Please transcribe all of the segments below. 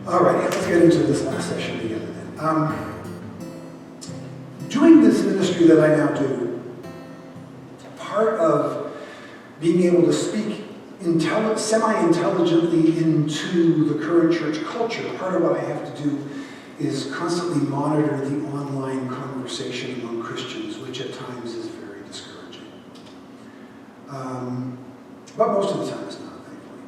All right, let's get into this last session together then. Doing this ministry that I now do, part of being able to speak semi-intelligently into the current church culture, part of what I have to do is constantly monitor the online conversation among Christians, which at times is very discouraging. But most of the time it's not, thankfully.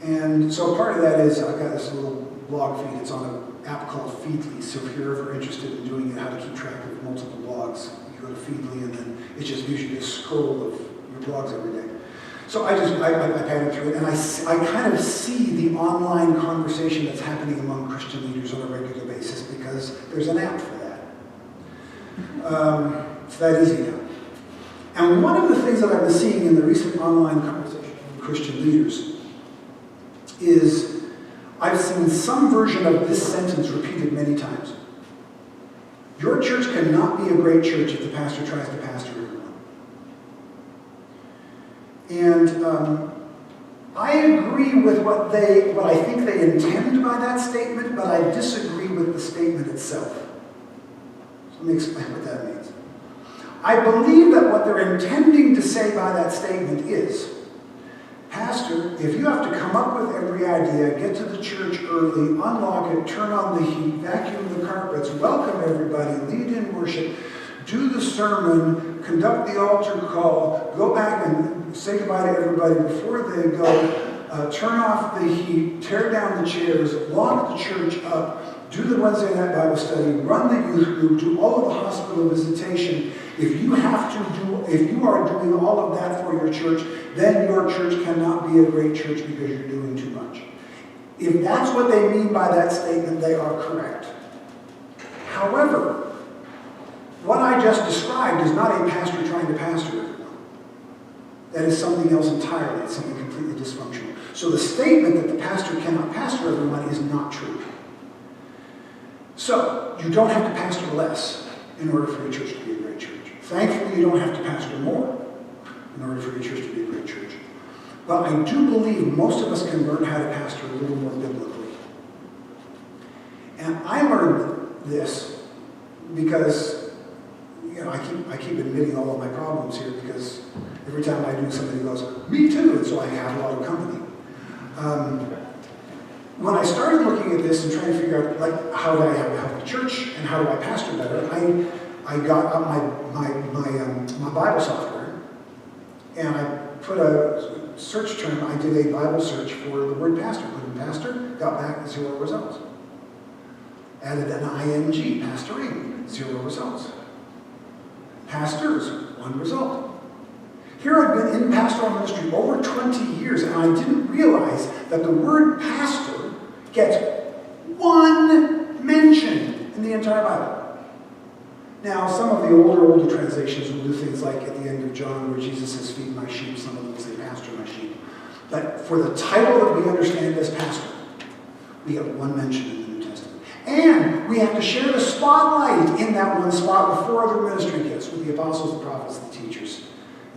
And so part of that is I've got this little blog feed. It's on an app called Feedly. So if you're ever interested in doing it, how to keep track of multiple blogs, you go to Feedly and then it just gives you this scroll of your blogs every day. So I pattern through it, and I kind of see the online conversation that's happening among Christian leaders on a regular basis because there's an app for that. It's that easy now. And one of the things that I've been seeing in the recent online conversation with Christian leaders is I've seen some version of this sentence repeated many times. Your church cannot be a great church if the pastor tries to pastor everyone. And I agree with what I think they intend by that statement, but I disagree with the statement itself. So let me explain what that means. I believe that what they're intending to say by that statement is, Pastor, if you have to come up with every idea, get to the church early, unlock it, turn on the heat, vacuum the carpets, welcome everybody, lead in worship, do the sermon, conduct the altar call, go back and say goodbye to everybody before they go, turn off the heat, tear down the chairs, lock the church up, do the Wednesday night Bible study, run the youth group, do all of the hospital visitation. If you are doing all of that for your church, then your church cannot be a great church because you're doing too much. If that's what they mean by that statement, they are correct. However, what I just described is not a pastor trying to pastor everyone. That is something else entirely. It's something completely dysfunctional. So the statement that the pastor cannot pastor everyone is not true. So, you don't have to pastor less in order for your church to be a great church. Thankfully, you don't have to pastor more in order for your church to be a great church. But I do believe most of us can learn how to pastor a little more biblically. And I learned this because, I keep admitting all of my problems here because every time I do, somebody goes, me too, and so I have a lot of company. When I started looking at this and trying to figure out, how do I have a healthy church and how do I pastor better, I got out my Bible software and I put a search term. I did a Bible search for the word pastor. Put in pastor, got back 0 results. Added an ing, pastoring, 0 results. Pastors, 1 result. Here I've been in pastoral ministry over 20 years, and I didn't realize that the word pastor gets 1 mention in the entire Bible. Now, some of the older translations will do things like at the end of John where Jesus says, feed my sheep. Some of them say, pastor my sheep. But for the title that we understand as pastor, we have 1 mention in the New Testament. And we have to share the spotlight in that 1 spot with 4 other ministry gifts, with the apostles, the prophets, the teachers,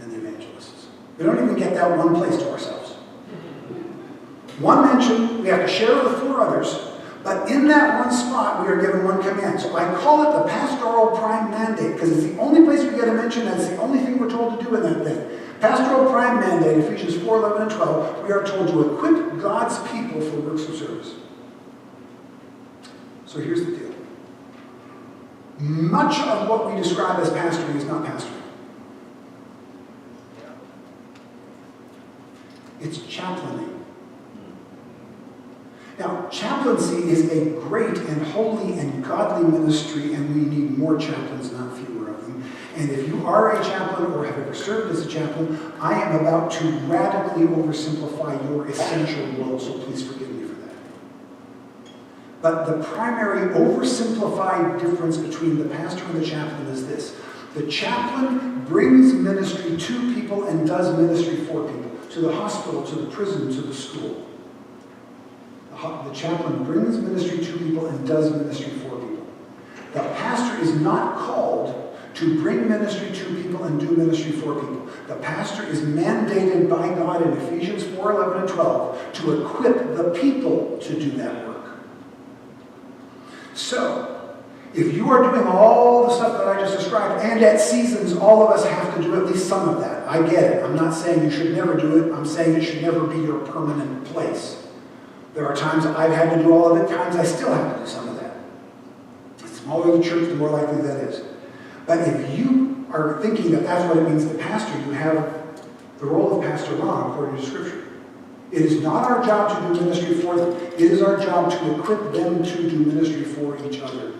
and the evangelists. We don't even get that 1 place to ourselves. 1 mention, we have to share with 4 others, but in that 1 spot, we are given 1 command. So I call it the pastoral prime mandate, because it's the only place we get a mention, and it's the only thing we're told to do in that thing. Pastoral prime mandate, Ephesians 4, 11, and 12, we are told to equip God's people for works of service. So here's the deal. Much of what we describe as pastoring is not pastoring. It's chaplaining. Now, chaplaincy is a great and holy and godly ministry, and we need more chaplains, not fewer of them. And if you are a chaplain or have ever served as a chaplain, I am about to radically oversimplify your essential role, so please forgive me for that. But the primary oversimplified difference between the pastor and the chaplain is this. The chaplain brings ministry to people and does ministry for people, to the hospital, to the prison, to the school. The chaplain brings ministry to people and does ministry for people. The pastor is not called to bring ministry to people and do ministry for people. The pastor is mandated by God in Ephesians 4, 11, and 12 to equip the people to do that work. So, if you are doing all the stuff that I just described, and at seasons all of us have to do at least some of that, I get it. I'm not saying you should never do it. I'm saying it should never be your permanent place. There are times I've had to do all of it, times I still have to do some of that. The smaller the church, the more likely that is. But if you are thinking that that's what it means to pastor, you have the role of pastor wrong according to Scripture. It is not our job to do ministry for them. It is our job to equip them to do ministry for each other.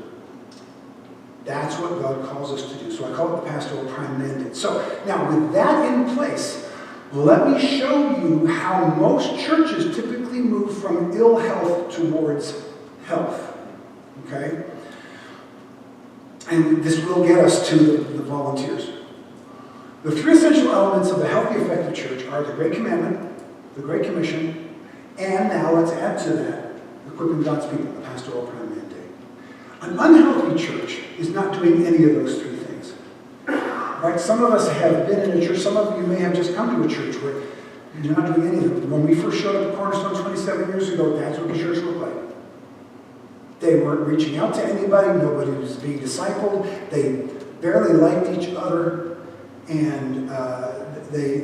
That's what God calls us to do. So I call it the pastoral prime mandate. So now with that in place, let me show you how most churches typically move from ill health towards health. Okay? And this will get us to the volunteers. The three essential elements of the healthy, effective church are the Great Commandment, the Great Commission, and now let's add to that, equipping God's people, the pastoral prime mandate. An unhealthy church is not doing any of those three things. Right? Some of us have been in a church, some of you may have just come to a church where you're not doing any of it. When we first showed up at Cornerstone 27 years ago, that's what the church looked like. They weren't reaching out to anybody, nobody was being discipled, they barely liked each other, and they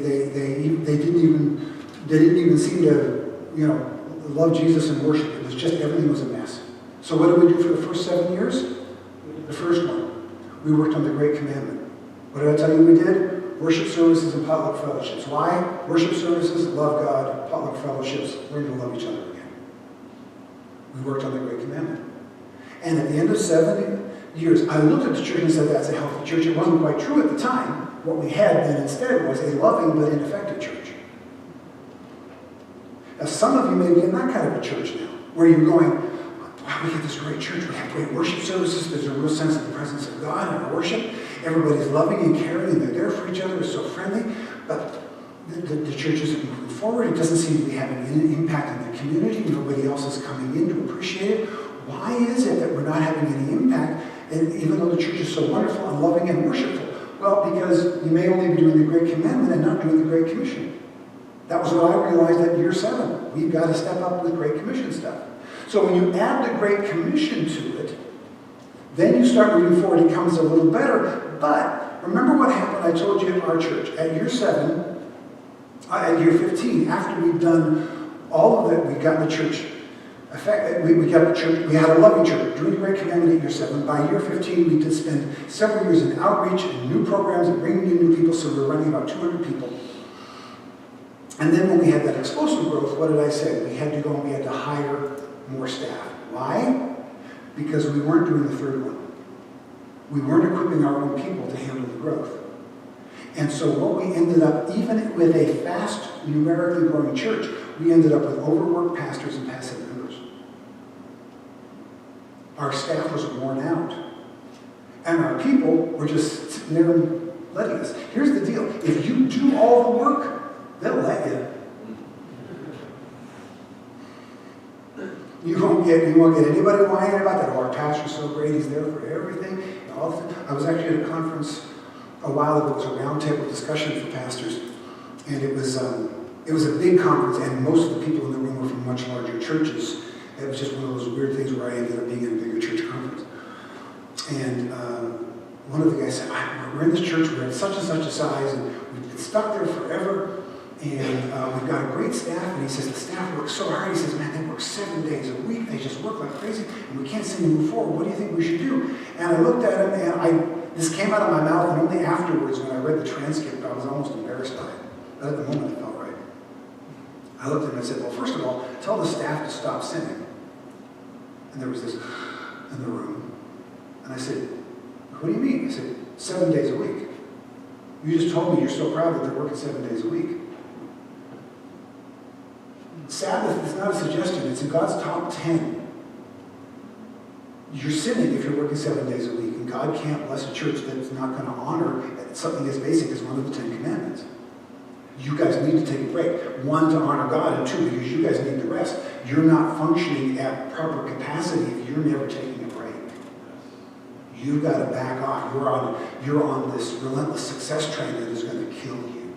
didn't even seem to, love Jesus and worship. It was just, everything was a mess. So what did we do for the first 7 years? The first one, we worked on the Great Commandment. What did I tell you we did? Worship services and potluck fellowships. Why? Worship services, love God. Potluck fellowships, learn to love each other again. We worked on the Great Commandment. And at the end of 7 years, I looked at the church and said, that's a healthy church. It wasn't quite true at the time. What we had then instead was a loving but ineffective church. Now, some of you may be in that kind of a church now, where you're going, wow, we have this great church, we have great worship services, there's a real sense of the presence of God in our worship, everybody's loving and caring, and they're there for each other, it's so friendly, but the church isn't moving forward, it doesn't seem to be having any impact on the community, nobody else is coming in to appreciate it. Why is it that we're not having any impact, and even though the church is so wonderful and loving and worshipful? Well, because you may only be doing the Great Commandment and not doing the Great Commission. That was what I realized at year 7. We've got to step up with Great Commission stuff. So when you add the Great Commission to it, then you start moving forward. It becomes a little better. But remember what happened, I told you, at our church. At year 7, at year 15, after we'd done all of it, we got the church. We got the church. We had a loving church. Doing the Great Commandment at year 7. By year 15, we did spend several years in outreach and new programs and bringing in new people. So we were running about 200 people. And then when we had that explosive growth, what did I say? We had to go and we had to hire more staff. Why? Because we weren't doing the third one. We weren't equipping our own people to handle the growth. And so what we ended up, even with a fast, numerically growing church, we ended up with overworked pastors and passive members. Our staff was worn out. And our people were just sitting there and letting us. Here's the deal. If you do all the work, they'll let you. You won't get anybody whining about that. Oh, our pastor's so great, he's there for everything. I was actually at a conference a while ago. It was a roundtable discussion for pastors. And it was a big conference, and most of the people in the room were from much larger churches. It was just one of those weird things where I ended up being in a bigger church conference. And one of the guys said, we're in this church, we're at such and such a size, and we've been stuck there forever. And we've got a great staff, and he says, the staff works so hard. He says, man, they work 7 days a week. They just work like crazy, and we can't seem to move forward. What do you think we should do? And I looked at him, and this came out of my mouth, and only afterwards, when I read the transcript, I was almost embarrassed by it. But at the moment, it felt right. I looked at him and I said, well, first of all, tell the staff to stop sinning. And there was this in the room. And I said, what do you mean? I said, 7 days a week. You just told me you're so proud that they're working 7 days a week. Sabbath is not a suggestion. It's in God's top 10. You're sinning if you're working 7 days a week, and God can't bless a church that's not going to honor something as basic as one of the 10 commandments. You guys need to take a break. 1, to honor God, and 2, because you guys need the rest. You're not functioning at proper capacity if you're never taking a break. You've got to back off. You're on this relentless success train that is going to kill you.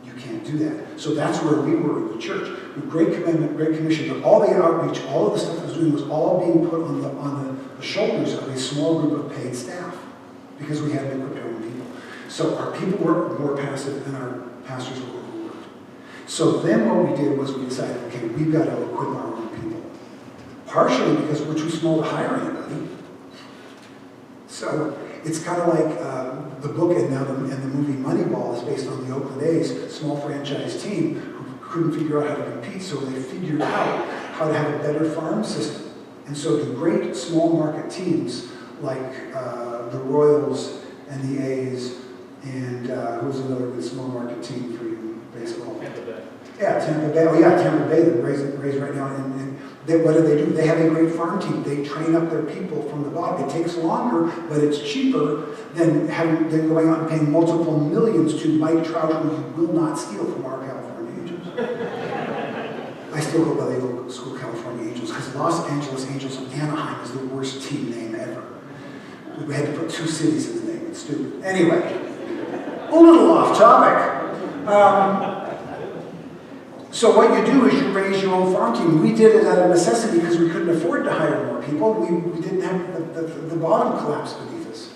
You can't do that. So that's where we were in the church. With Great Commandment, Great Commission, but all the outreach, all of the stuff that was was doing was all being put on the shoulders of a small group of paid staff because we hadn't equipped our own people. So our people were more passive and our pastors were overworked. So then what we did was we decided, okay, we've got to equip our own people. Partially because we're too small to hire anybody. So it's kind of like the book and the movie Moneyball is based on the Oakland A's small franchise team who couldn't figure out how to compete, so they figured out how to have a better farm system. And so the great small market teams like the Royals and the A's and who's another good small market team for you baseball? Tampa Bay. Yeah, Tampa Bay. Oh yeah, Tampa Bay, the Rays right now. And what do? They have a great farm team. They train up their people from the bottom. It takes longer, but it's cheaper than going out and paying multiple millions to Mike Trout, who you will not steal from our California Angels. I still go by the old school California Angels because Los Angeles Angels of Anaheim is the worst team name ever. We had to put 2 cities in the name. It's stupid. Anyway, a little off topic. So what you do is you raise your own farm team. We did it out of necessity because we couldn't afford to hire more people. We didn't have the bottom collapse beneath us.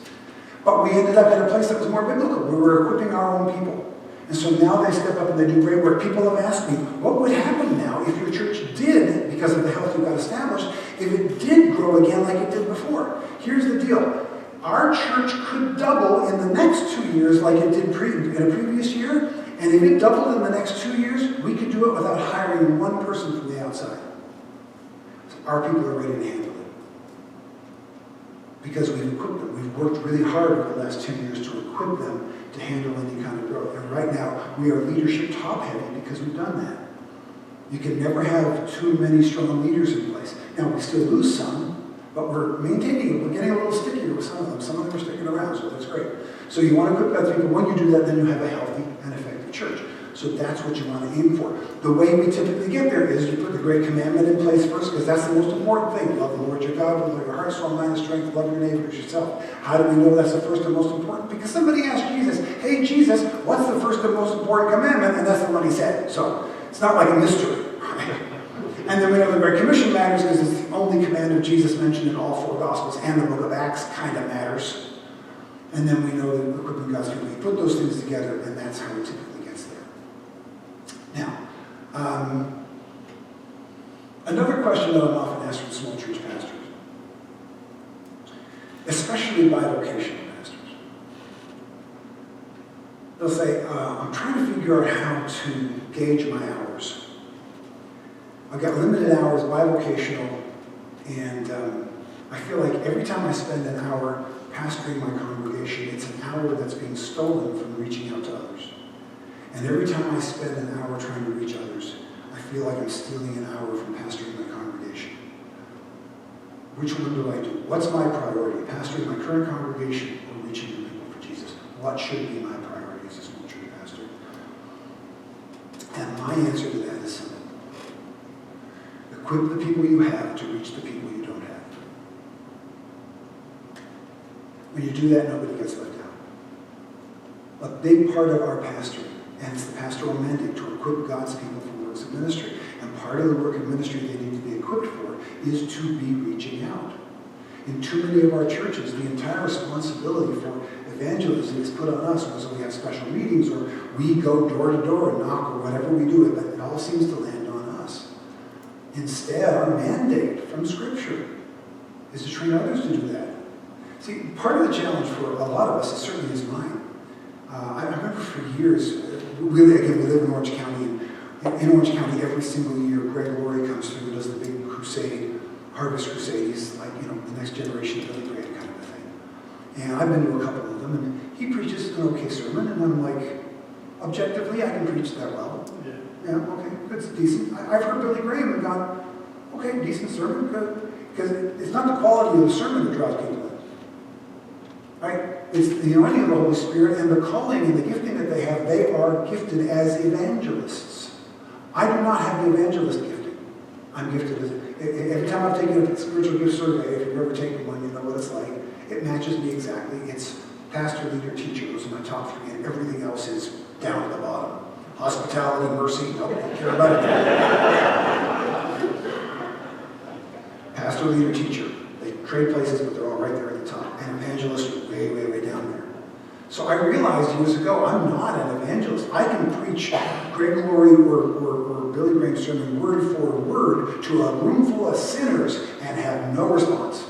But we ended up in a place that was more biblical. We were equipping our own people. And so now they step up and they do great work. People have asked me, what would happen now if your church did, because of the health you got established, if it did grow again like it did before? Here's the deal. Our church could double in the next 2 years like it did in a previous year. And if it doubled in the next 2 years, we could do it without hiring one person from the outside. So our people are ready to handle it. Because we've equipped them. We've worked really hard over the last 10 years to equip them to handle any kind of growth. And right now, we are leadership top-heavy because we've done that. You can never have too many strong leaders in place. Now, we still lose some, but we're maintaining it. We're getting a little stickier with some of them. Some of them are sticking around, so that's great. So you want to equip God's people. When you do that, then you have a healthy and effective church. So that's what you want to aim for. The way we typically get there is you put the great commandment in place first, because that's the most important thing. Love the Lord your God with all your heart, soul, mind, and strength. Love your neighbor as yourself. How do we know that's the first and most important? Because somebody asked Jesus, hey, Jesus, what's the first and most important commandment? And that's the one he said. So it's not like a mystery. Right? And then we know the Great Commission matters because it's the only command of Jesus mentioned in all 4 Gospels, and the book of Acts kind of matters. And then we know that equipping God's people, we put those things together, and that's how it typically gets there. Now, another question that I'm often asked from small church pastors, especially bivocational pastors, they'll say, I'm trying to figure out how to gauge my hours. I've got limited hours, bivocational, and I feel like every time I spend an hour pastoring my congregation, it's an hour that's being stolen from reaching out to others. And every time I spend an hour trying to reach others, I feel like I'm stealing an hour from pastoring my congregation. Which one do I do? What's my priority? Pastoring my current congregation or reaching the people for Jesus? What should be my priority as a small church pastor? And my answer to that is simple. Equip the people you have to reach the people you don't have. When you do that, nobody gets left out. A big part of our pastoring, and it's the pastoral mandate, to equip God's people for works of ministry. And part of the work of ministry they need to be equipped for is to be reaching out. In too many of our churches, the entire responsibility for evangelism is put on us. So we have special meetings, or we go door to door and knock, or whatever we do, but it all seems to land on us. Instead, our mandate from Scripture is to train others to do that. See, part of the challenge for a lot of us, it certainly is mine. I remember for years, we live in Orange County, and in Orange County every single year, Greg Laurie comes through and does the big crusade, Harvest Crusade. He's like, the next generation Billy Graham kind of a thing. And I've been to a couple of them, and he preaches an okay sermon, and I'm like, objectively, I can preach that well. Yeah, okay, it's decent. I've heard Billy Graham and gone, okay, decent sermon, good. Because it's not the quality of the sermon that draws people in. Right? It's the anointing of the Holy Spirit and the calling and the gifting that they have. They are gifted as evangelists. I do not have the evangelist gifting. I'm gifted as, every time I've taken a spiritual gift survey, if you've ever taken one, you know what it's like. It matches me exactly. It's pastor, leader, teacher. Those are my top 3, and everything else is down at the bottom. Hospitality, mercy, no, don't care about it. pastor, leader, teacher. They trade places, but they're all right there at the top. And evangelists are way, way, way down there. So I realized years ago, I'm not an evangelist. I can preach Greg Laurie or Billy Graham's sermon word for word to a room full of sinners and have no response.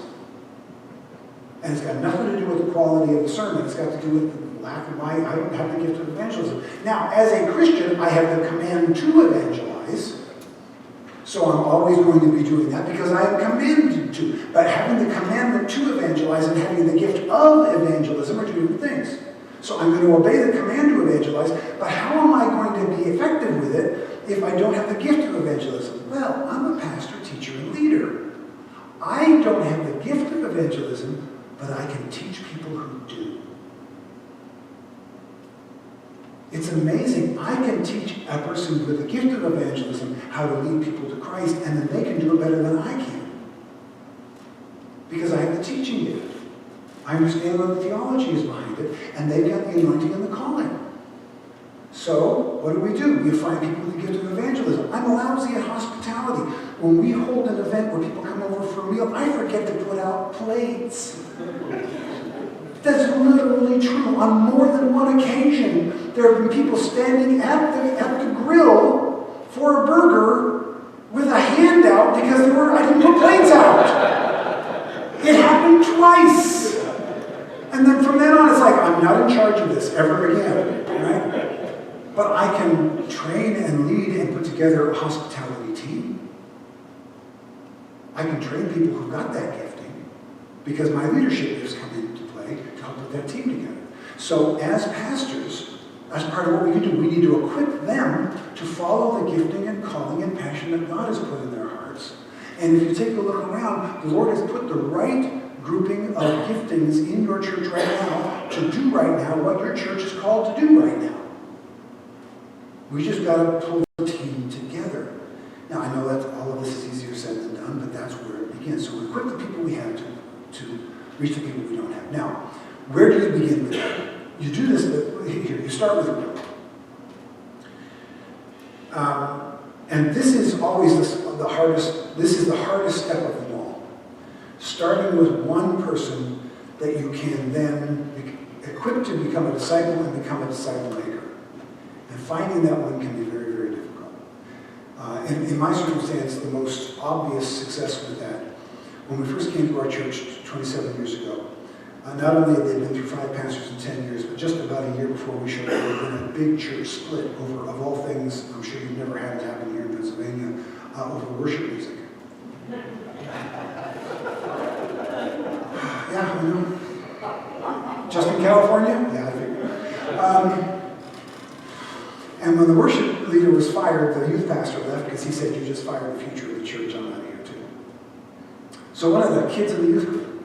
And it's got nothing to do with the quality of the sermon. It's got to do with the lack of I don't have the gift of evangelism. Now, as a Christian, I have the command to evangelize. So I'm always going to be doing that because I am commanded to. But having the commandment to evangelize and having the gift of evangelism are two different things. So I'm going to obey the command to evangelize, but how am I going to be effective with it if I don't have the gift of evangelism? Well, I'm a pastor, teacher, and leader. I don't have the gift of evangelism, but I can teach people who do. It's amazing. I can teach a person with the gift of evangelism how to lead people to Christ, and then they can do it better than I can. Because I have the teaching gift. I understand what the theology is behind it, and they've got the anointing and the calling. So, what do? We find people with the gift of evangelism. I'm lousy at hospitality. When we hold an event where people come over for a meal, I forget to put out plates. That's literally true. On more than one occasion, there have been people standing at the grill for a burger with a handout because I didn't put plates out. It happened twice. And then from then on, it's like, I'm not in charge of this ever again, right? But I can train and lead and put together a hospitality team. I can train people who've got that gifting because my leadership gifts come into play to help put that team together. So as pastors, as part of what we can do, we need to equip them to follow the gifting and calling and passion that God has put in their hearts. And if you take a look around, the Lord has put the right grouping of giftings in your church right now to do right now what your church is called to do right now. We just got to pull the team together. Now, I know that all of this is easier said than done, but that's where it begins. So we equip the people we have to reach the people we don't have. Now, where do you begin with that? You do this, here, you start with a group. And this is always the hardest step of them all. Starting with one person that you can then equip to become a disciple and become a disciple maker. And finding that one can be very, very difficult. In my circumstance, the most obvious success with that, when we first came to our church 27 years ago, not only had they been through 5 pastors in 10 years, but just about a year before we showed up, there had been a big church split over, of all things, I'm sure you've never had it happen here in Pennsylvania, over worship music. Yeah, I know. Just in California? Yeah, I figured. And when the worship leader was fired, the youth pastor left because he said, "You just fired the future of the church, I'm out of here too." So one of the kids in the youth group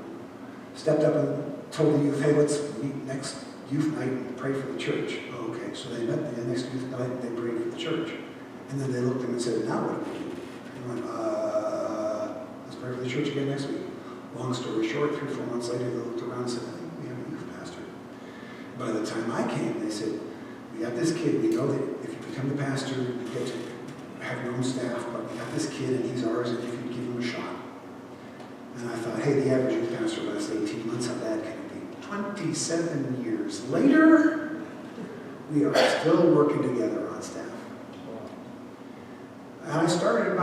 stepped up and told the youth, "Hey, let's meet next youth night and pray for the church." Oh, okay, so they met the next youth night and they prayed for the church. And then they looked at him and said, "Now what do we do?" And he went, let's pray for the church again next week. Long story short, 3 or 4 months later, they looked around and said, "I think we have a youth pastor." By the time I came, they said, "We got this kid. We know that if you become the pastor, you get to have your own staff, but we got this kid and he's ours, and if you give him a shot." And I thought, hey, the average youth pastor lasts 18 months. How bad can it be? 27 years later, we are still working together on staff. And I started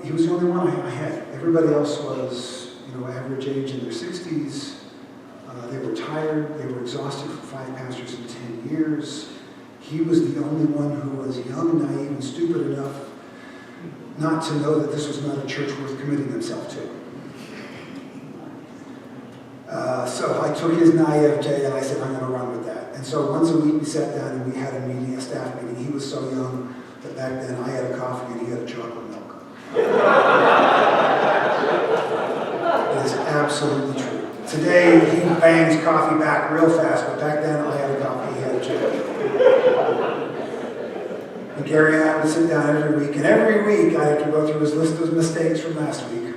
he was the only one I had. Everybody else was, average age in their 60s. They were tired. They were exhausted for 5 pastors in 10 years. He was the only one who was young, naive, and stupid enough not to know that this was not a church worth committing himself to. So I took his naivete and I said, I'm going to run with that. And so once a week we sat down and we had a meeting, a staff meeting. He was so young that back then I had a coffee and he had a chocolate milk. It is absolutely true. Today he bangs coffee back real fast, but back then I had a coffee, he had a chocolate. And Gary and I would sit down every week, and every week I had to go through his list of mistakes from last week.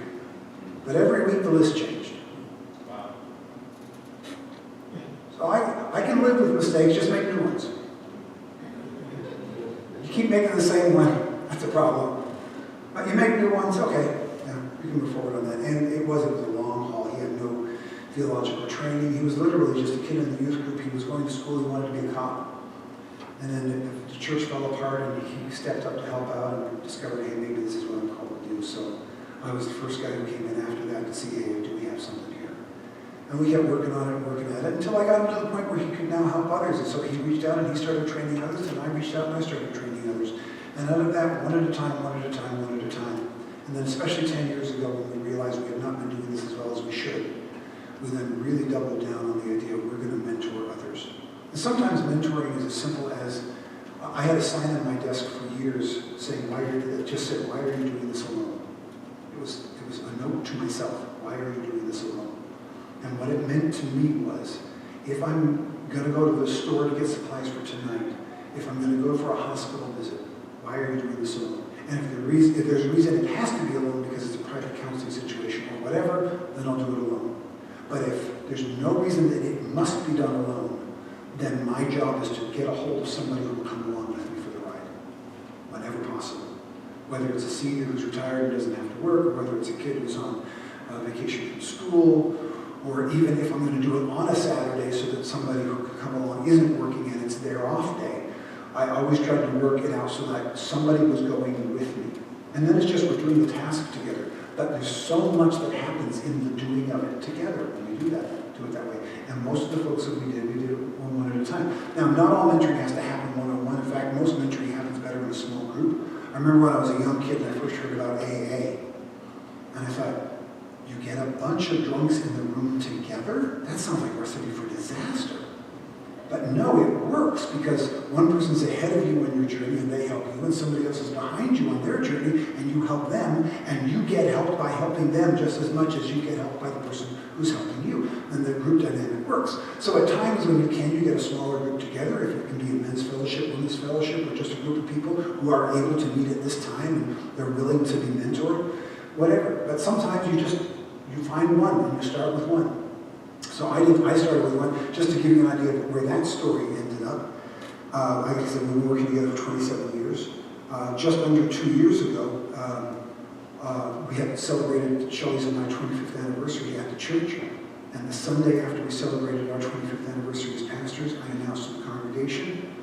But every week the list changed. So I can live with mistakes, just make new ones. You keep making the same one, that's a problem. But you make new ones, okay. Yeah. we can move forward on that. And it was a long haul. He had no theological training. He was literally just a kid in the youth group. He was going to school. He wanted to be a cop. And then the church fell apart, and he stepped up to help out and discovered, hey, maybe this is what I'm called to do. So I was the first guy who came in after that to see, hey, do we have something here? And we kept working on it and working at it until I got him to the point where he could now help others. And so he reached out and he started training others, and I reached out and I started training others. And out of that, one at a time, one at a time, one at a time. And then especially 10 years ago when we realized we had not been doing this as well as we should, we then really doubled down on the idea of we're going to mentor others. And sometimes mentoring is as simple as, I had a sign on my desk for years saying, that just said, why are you doing this alone? It was a note to myself, why are you doing this alone? And what it meant to me was, if I'm going to go to the store to get supplies for tonight, if I'm going to go for a hospital visit, why are you doing this alone? And if there's a reason it has to be alone because it's a private counseling situation or whatever, then I'll do it alone. But if there's no reason that it must be done alone, then my job is to get a hold of somebody who will come along with me for the ride, whenever possible. Whether it's a senior who's retired and doesn't have to work, or whether it's a kid who's on vacation from school, or even if I'm going to do it on a Saturday so that somebody who could come along isn't working and it's their off day, I always tried to work it out so that somebody was going with me. And then it's just we're doing the task together. But there's so much that happens in the doing of it together when we do it that way. And most of the folks that we did it one at a time. Now, not all mentoring has to happen one-on-one. In fact, most mentoring happens better in a small group. I remember when I was a young kid and I first heard about AA. And I thought, you get a bunch of drunks in the room together? That sounds like a recipe for disaster. But no, it works because one person's ahead of you on your journey and they help you, and somebody else is behind you on their journey and you help them, and you get helped by helping them just as much as you get helped by the person who's helping you. And the group dynamic works. So at times when you get a smaller group together, if it can be a men's fellowship, women's fellowship, or just a group of people who are able to meet at this time and they're willing to be mentored, whatever. But sometimes you find one and you start with one. So I started with one, just to give you an idea of where that story ended up. Like I said, we've been working together for 27 years. Just under 2 years ago, we had celebrated Shelley's and my 25th anniversary at the church. And the Sunday after we celebrated our 25th anniversary as pastors, I announced to the congregation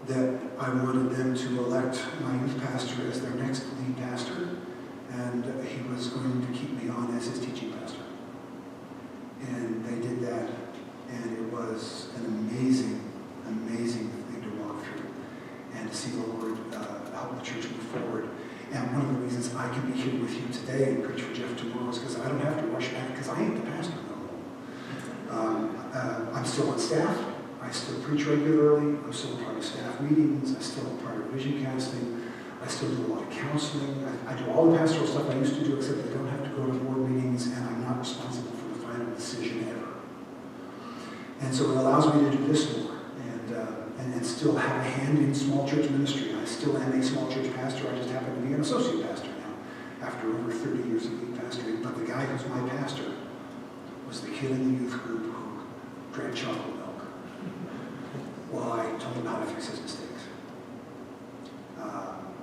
that I wanted them to elect my youth pastor as their next lead pastor. And he was going to keep me on as his teaching pastor. And they did that, and it was an amazing, amazing thing to walk through and to see the Lord help the church move forward. And one of the reasons I can be here with you today and preach for Jeff tomorrow is because I don't have to rush back because I ain't the pastor no more. I'm still on staff. I still preach regularly. I'm still a part of staff meetings. I'm still a part of vision casting. I still do a lot of counseling. I do all the pastoral stuff I used to do, except I don't have to go to board meetings, and I'm not responsible for the final decision ever. And so it allows me to do this more and still have a hand in small church ministry. I still am a small church pastor. I just happen to be an associate pastor now after over 30 years of lead pastoring. But the guy who's my pastor was the kid in the youth group who drank chocolate milk while I told him how to fix his mistakes.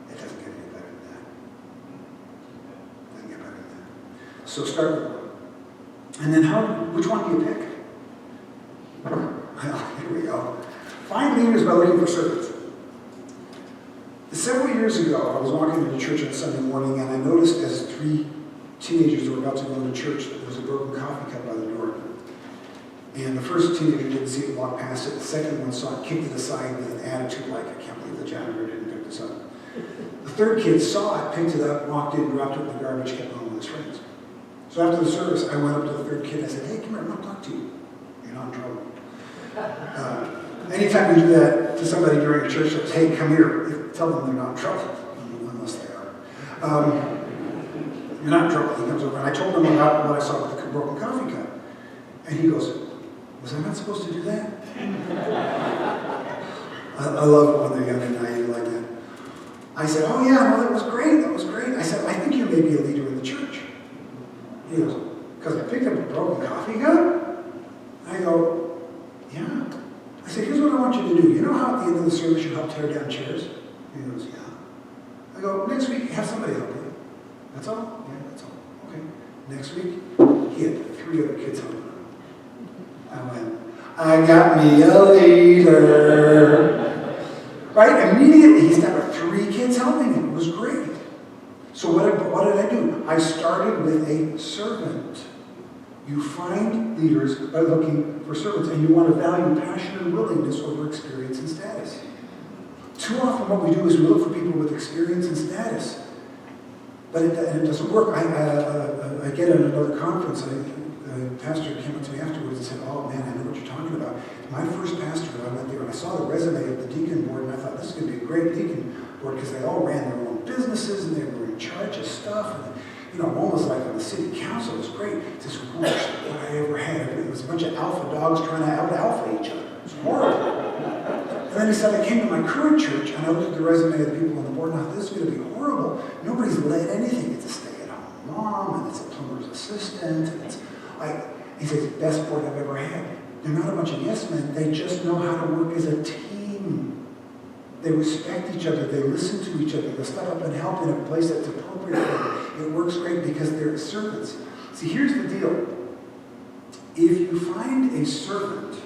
It doesn't get any better than that. It doesn't get better than that. So start with one. And then which one do you pick? Well, here we go. Find leaders by looking for servants. Several years ago, I was walking into church on a Sunday morning, and I noticed as 3 teenagers were about to go into church that there was a broken coffee cup by the door. And the first teenager didn't see it, walk past it. The second one saw it, kicked it aside with an attitude like, I can't believe the janitor didn't pick this up. The third kid saw it, picked it up, walked in, dropped it in the garbage, kept going with his friends. So after the service, I went up to the third kid. I said, hey, come here, I want to talk to you. You're not in trouble. Anytime we do that to somebody during a church, says, hey, come here, tell them they're not in trouble, unless they are. You're not in trouble. He comes over, and I told him about what I saw with the broken coffee cup. And he goes, was I not supposed to do that? I love it when they're young and naive like that. I said, oh yeah, no, that was great. I said, I think you may be a leader in the church. He goes, because I picked up a broken coffee cup? I go, yeah. I said, here's what I want you to do. You know how at the end of the service you help tear down chairs? He goes, yeah. I go, next week have somebody help you. That's all? Yeah, that's all. Okay. Next week, he had 3 other kids helping him. I went, I got me a leader. Right? Immediately, he started with 3 kids helping him. It was great. So what did I do? I started with a servant. You find leaders by looking for servants, and you want to value passion and willingness over experience and status. Too often what we do is we look for people with experience and status. But it doesn't work. I get at another conference, a pastor came up to me afterwards and said, oh man, I know what you're talking about. My first pastor, I went there and I saw the resume of the deacon board, and I thought, this is going to be a great deacon board, because they all ran their own businesses and they were in charge of stuff. And, one was like on the city council. It was great. It's this worst what I ever had. It was a bunch of alpha dogs trying to out-alpha each other. It was horrible. And then he said, I came to my current church and I looked at the resume of the people on the board, and I thought, this is going to be horrible. Nobody's led anything. It's a stay-at-home mom, and it's a plumber's assistant, and it's he says, best board I've ever had. They're not a bunch of yes men. They just know how to work as a team. They respect each other. They listen to each other. They step up and help in a place that's appropriate for them. It works great because they're servants. See, here's the deal. If you find a servant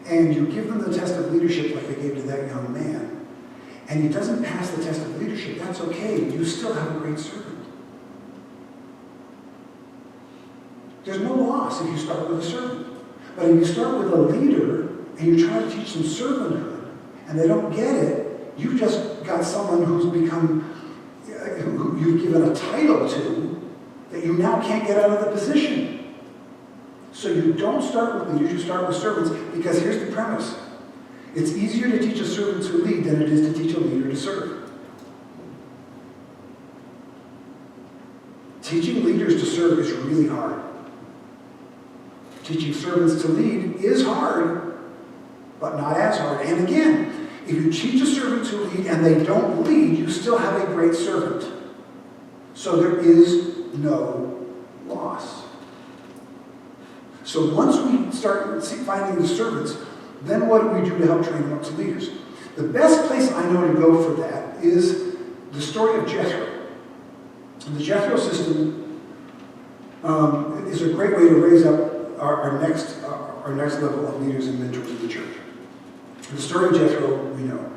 and you give them the test of leadership like I gave to that young man, and he doesn't pass the test of leadership, that's okay. You still have a great servant. There's no loss if you start with a servant. But if you start with a leader and you try to teach them servanthood and they don't get it, you've just got someone who's become, who you've given a title to, that you now can't get out of the position. So you don't start with leaders, you start with servants, because here's the premise. It's easier to teach a servant to lead than it is to teach a leader to serve. Teaching leaders to serve is really hard. Teaching servants to lead is hard, but not as hard. And again, if you teach a servant to lead and they don't lead, you still have a great servant. So there is no loss. So once we start finding the servants, then what do we do to help train them up to leaders? The best place I know to go for that is the story of Jethro. And the Jethro system is a great way to raise up our next level of leaders and mentors in the church. The story of Jethro, we know.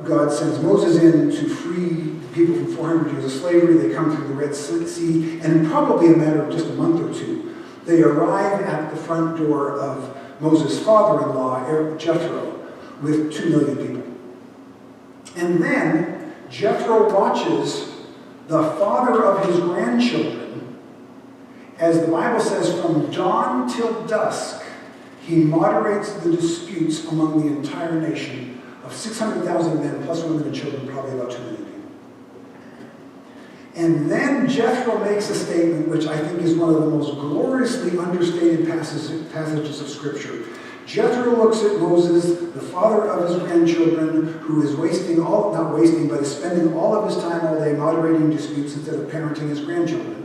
God sends Moses in to free the people from 400 years of slavery. They come through the Red Sea, and in probably a matter of just a month or two, they arrive at the front door of Moses' father-in-law, Jethro, with 2 million people. And then Jethro watches the father of his grandchildren, as the Bible says, from dawn till dusk, he moderates the disputes among the entire nation of 600,000 men, plus women and children, probably about 2 million people. And then Jethro makes a statement which I think is one of the most gloriously understated passages of Scripture. Jethro looks at Moses, the father of his grandchildren, who is spending all of his time all day moderating disputes instead of parenting his grandchildren.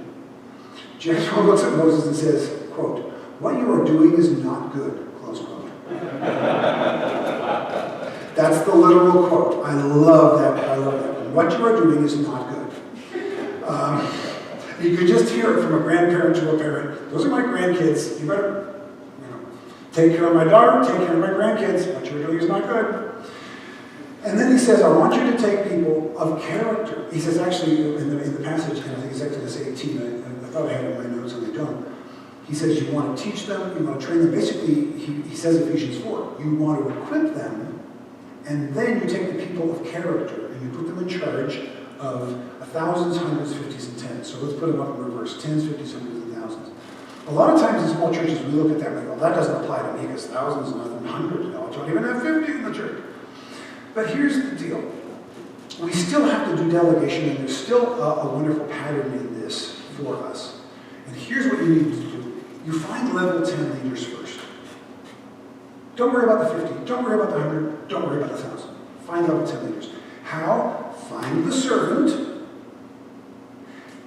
Jethro looks at Moses and says, quote, "What you are doing is not good," close quote. That's the literal quote. I love that. What you are doing is not good. You could just hear it from a grandparent to a parent. Those are my grandkids. You better take care of my daughter, take care of my grandkids. What you're doing is not good. And then he says, I want you to take people of character. He says, actually, in the passage, and I think it's Exodus 18, I thought I had it in my notes and I don't. He says, you want to teach them, you want to train them. Basically, he says Ephesians 4, you want to equip them, and then you take the people of character and you put them in charge of thousands, hundreds, fifties, and tens. So let's put them up in reverse, tens, fifties, hundreds, and thousands. A lot of times in small churches, we look at that and we go, that doesn't apply to me because thousands, nothing, hundreds. No, I don't even have 50 in the church. But here's the deal. We still have to do delegation, and there's still a wonderful pattern in this for us. And here's what you need to do. You find level 10 leaders first. Don't worry about the 50. Don't worry about the 100. Don't worry about the 1,000. Find level 10 leaders. How? Find the servant.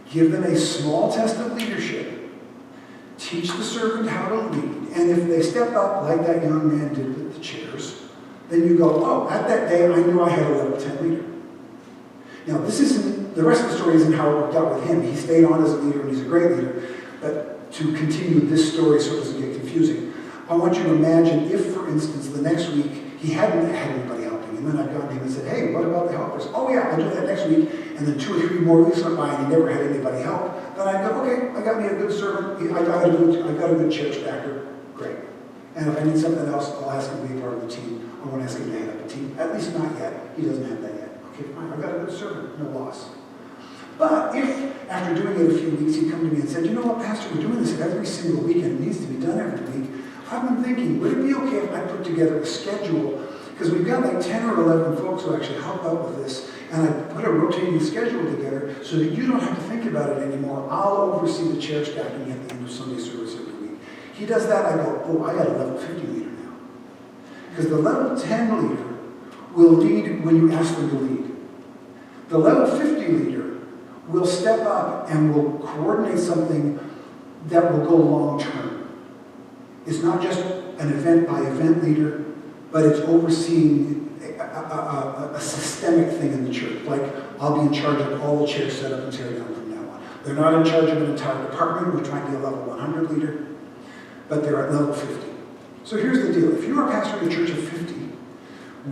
Give them a small test of leadership. Teach the servant how to lead. And if they step up like that young man did with the chairs, then you go, oh, at that day I knew I had a level 10 leader. Now, this isn't, the rest of the story isn't how it worked out with him. He stayed on as a leader, and he's a great leader. But to continue this story so it doesn't get confusing, I want you to imagine if, for instance, the next week he hadn't had anybody helping, and then I'd gone to him and said, hey, what about the helpers? Oh yeah, I'll do that next week. And then 2 or 3 more weeks went by and he never had anybody help. Then I'd go, okay, I got me a good servant. I got a good church backer. Great. And if I need something else, I'll ask him to be part of the team. I won't ask him to head up a team. At least not yet. He doesn't have that yet. Okay, fine. I've got a good servant. No loss. But if, after doing it a few weeks, he'd come to me and said, you know what, Pastor, we're doing this every single week and it needs to be done every week. I've been thinking, would it be okay if I put together a schedule? Because we've got like 10 or 11 folks who actually help out with this. And I put a rotating schedule together so that you don't have to think about it anymore. I'll oversee the chair stacking at the end of Sunday service every week. He does that, I go, oh, I got a level 50 leader now. Because the level 10 leader will lead when you ask them to lead. The level 50 leader will step up and will coordinate something that will go long term. It's not just an event by event leader, but it's overseeing a systemic thing in the church. Like, I'll be in charge of all the chairs set up and tear down from now on. They're not in charge of an entire department. We're trying to be a level 100 leader, but they're at level 50. So here's the deal. If you are pastoring a church of 50,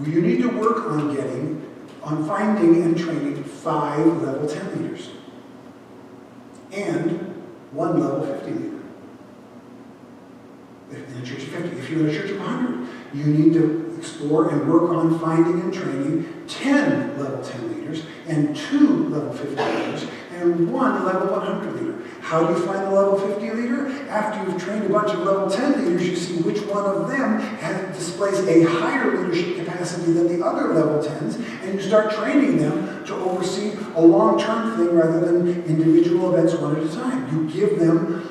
you need to work on finding and training 5 level 10 leaders and 1 level 50 leader. In a church of 50. If you're in a church of 100, you need to explore and work on finding and training 10 level 10 leaders and 2 level 50 leaders and 1 level 100 leader. How do you find the level 50 leader? After you've trained a bunch of level 10 leaders, you see which one of them displays a higher leadership capacity than the other level 10s, and you start training them to oversee a long-term thing rather than individual events one at a time. You give them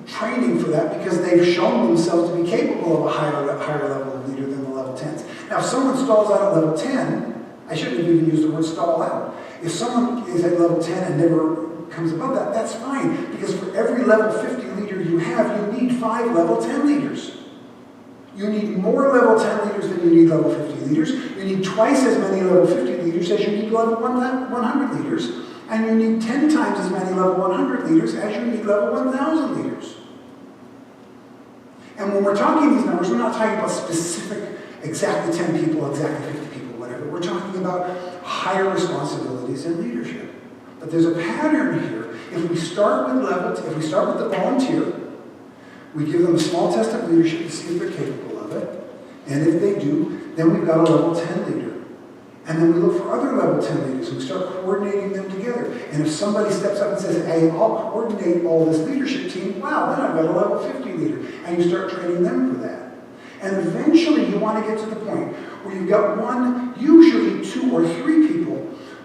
training for that because they've shown themselves to be capable of a higher level of leader than the level 10s. Now, if someone stalls out at level 10, I shouldn't have even used the word stall out. If someone is at level 10 and never comes above that, that's fine, because for every level 50 leader you have, you need 5 level 10 leaders. You need more level 10 leaders than you need level 50 leaders. You need twice as many level 50 leaders as you need level 100 leaders. And you need 10 times as many level 100 leaders as you need level 1,000 leaders. And when we're talking these numbers, we're not talking about specific, exactly 10 people, exactly 50 people, whatever. We're talking about higher responsibilities in leadership. But there's a pattern here. If we start with the volunteer, we give them a small test of leadership to see if they're capable of it. And if they do, then we've got a level 10 leader. And then we look for other level 10 leaders and we start coordinating them together. And if somebody steps up and says, hey, I'll coordinate all this leadership team, wow, then I've got a level 50 leader. And you start training them for that. And eventually you want to get to the point where you've got 1, usually 2 or 3 people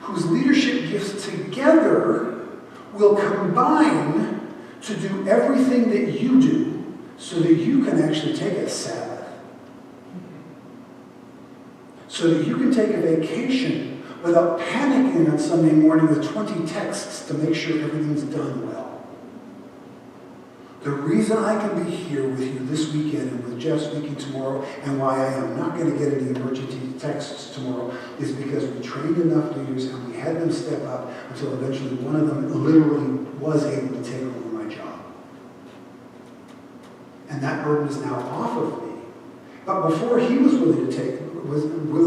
whose leadership gifts together will combine to do everything that you do so that you can actually take a Sabbath. So that you can take a vacation without panicking on Sunday morning with 20 texts to make sure everything's done well. The reason I can be here with you this weekend and with Jeff speaking tomorrow, and why I am not going to get any emergency texts tomorrow, is because we trained enough leaders and we had them step up until eventually one of them literally was able to take over my job. And that burden is now off of me. But before he was willing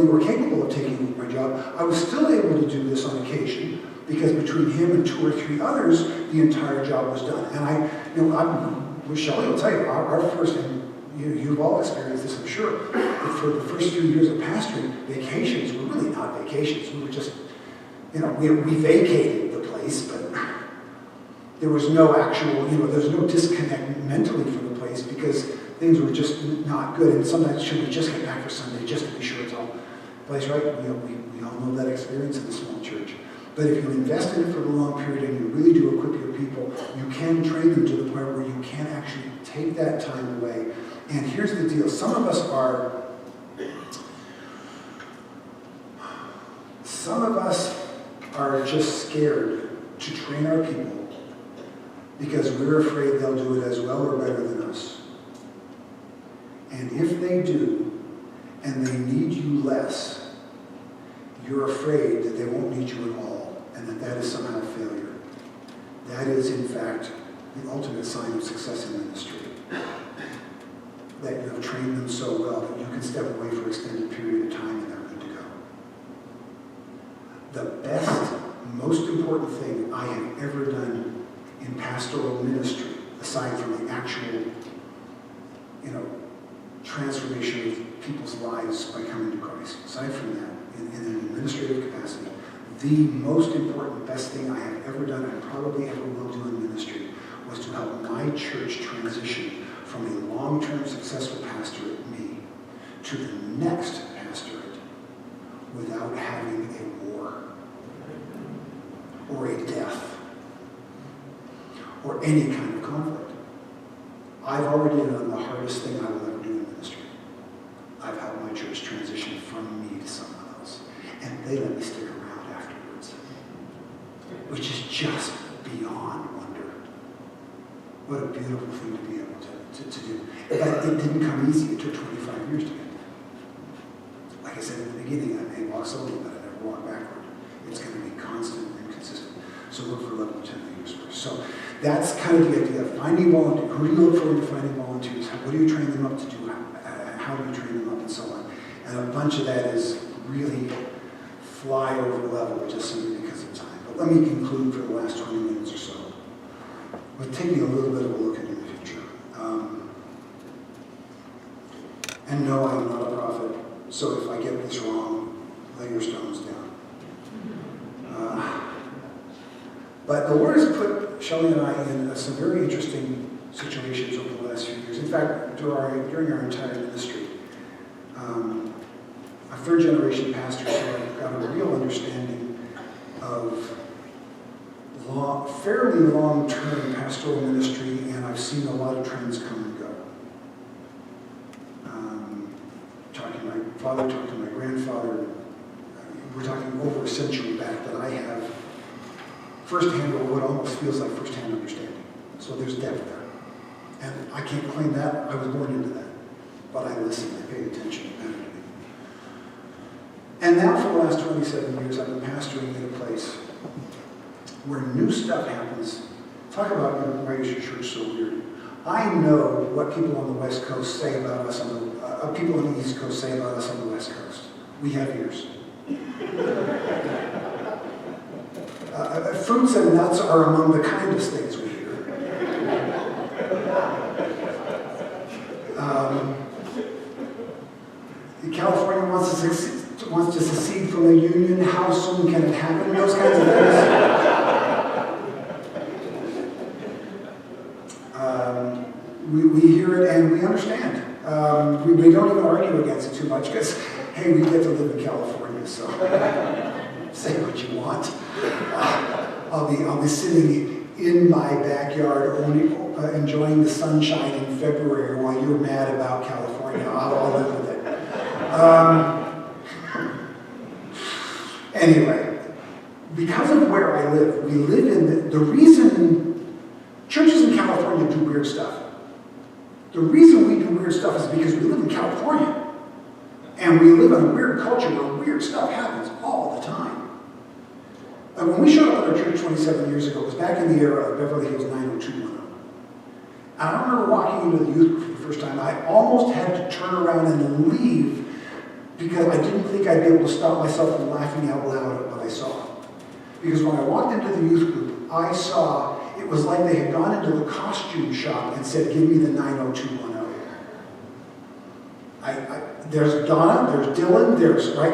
or capable of taking my job, I was still able to do this on occasion, because between him and 2 or 3 others, the entire job was done. And Shelley will tell you, our first, and you've all experienced this, I'm sure, but for the first few years of pastoring, vacations were really not vacations. We were just, we vacated the place, but there was no actual, there was no disconnect mentally from the place, because things were just not good. And sometimes, should we just get back for Sunday just to be sure it's all place right? We all know that experience in the small church. But if you invest in it for the long period and you really do equip your people, you can train them to the point where you can actually take that time away. And here's the deal. Some of us are just scared to train our people because we're afraid they'll do it as well or better than us. And if they do, and they need you less, you're afraid that they won't need you at all. That is, in fact, the ultimate sign of success in ministry. That you have trained them so well that you can step away for an extended period of time and they're good to go. The best, most important thing I have ever done in pastoral ministry, aside from the actual, transformation of people's lives by coming to Christ, aside from that, in an administrative capacity, the most important, best thing I have ever done and probably ever will do in ministry was to help my church transition from a long-term successful pastorate, me, to the next pastorate without having a war or a death or any kind of conflict. I've already done the hardest thing I will ever do in ministry. I've helped my church transition from me to someone else, and they let me stick around afterwards, which is just beyond wonder. What a beautiful thing to be able to do. But it didn't come easy. It took 25 years to get there. Like I said at the beginning, I may walk slowly, but I never walk backward. It's going to be constant and consistent. So look for level 10 leaders first. So that's kind of the idea of finding volunteers. Who do you look for in finding volunteers? What do you train them up to do? How do you train them up and so on? And a bunch of that is really fly over level just simply because of time. But let me conclude for the last 20 minutes or so with taking a little bit of a look into the future. And no, I'm not a prophet, so if I get this wrong, lay your stones down. But the Lord has put Shelley and I in some very interesting situations over the last few years. In fact, during our entire ministry, a third-generation pastor, so I've got a real understanding of fairly long-term pastoral ministry, and I've seen a lot of trends come and go. Talking to my father, talking to my grandfather, we're talking over a century back that I have firsthand, or what almost feels like firsthand understanding. So there's depth there. And I can't claim that. I was born into that. But I listened, I paid attention, it mattered to me. And now for the last 27 years, I've been pastoring in a place where new stuff happens. Talk about why is your church so weird? I know what people on the West Coast say about us, people on the East Coast say about us on the West Coast. We have ears. Fruits and nuts are among the kindest things we hear. California wants to secede from the Union. How soon can it happen? Those kinds of things. We hear it and we understand. We don't even argue against it too much because, hey, we get to live in California, so say what you want. I'll be sitting in my backyard only enjoying the sunshine in February while you're mad about California. I'll live with it. Anyway, because of where I live, we live in the reason churches in California do weird stuff. The reason we do weird stuff is because we live in California. And we live in a weird culture where weird stuff happens all the time. And when we showed up at our church 27 years ago, it was back in the era of Beverly Hills 90210. And I remember walking into the youth group for the first time. I almost had to turn around and leave because I didn't think I'd be able to stop myself from laughing out loud at what I saw. Because when I walked into the youth group, I saw it was like they had gone into the costume shop and said, give me the 90210. There's Donna, there's Dylan, there's, right?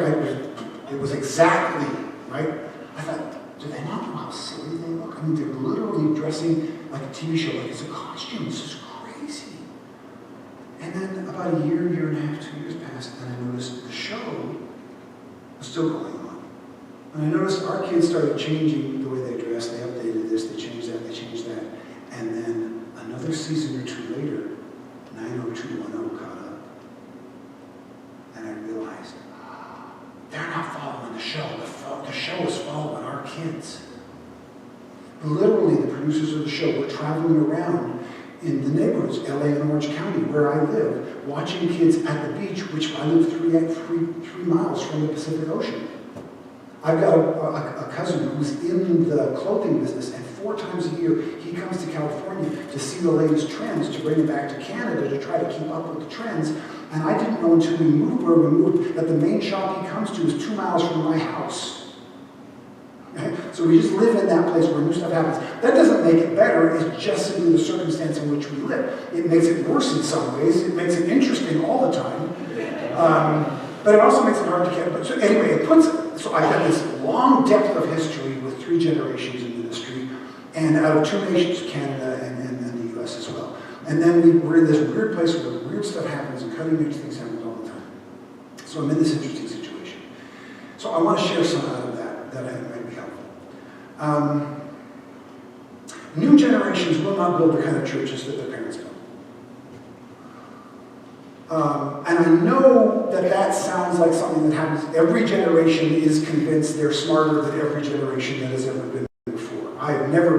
It was exactly, right? I thought, do they not know how silly they look? I mean, they're literally dressing like a TV show, like it's a costume. This is crazy. And then about a year and a half, 2 years passed, and I noticed the show was still going on. And I noticed our kids started changing the way they dressed. They updated this, they changed that, they changed that. And then another season or two later, 90210 caught up. And I realized, they're not following the show. The show is following our kids. Literally, the producers of the show were traveling around in the neighborhoods, LA and Orange County, where I live, watching kids at the beach, which I live three miles from the Pacific Ocean. I've got a cousin who's in the clothing business, and 4 times a year, he comes to California to see the latest trends, to bring it back to Canada to try to keep up with the trends. And I didn't know until we moved where we moved that the main shop he comes to is 2 miles from my house. Okay? So we just live in that place where new stuff happens. That doesn't make it better, it's just simply the circumstance in which we live. It makes it worse in some ways, it makes it interesting all the time. But it also makes it hard to get. So anyway, so I've got this long depth of history with 3 generations in ministry, and out of 2 nations, Canada and the US as well. And then we're in this weird place where weird stuff happens and cutting-edge things happen all the time. So I'm in this interesting situation. So I want to share some out of that I think might be helpful. New generations will not build the kind of churches that their parents built. And I know that sounds like something that happens. Every generation is convinced they're smarter than every generation that has ever been before. I will never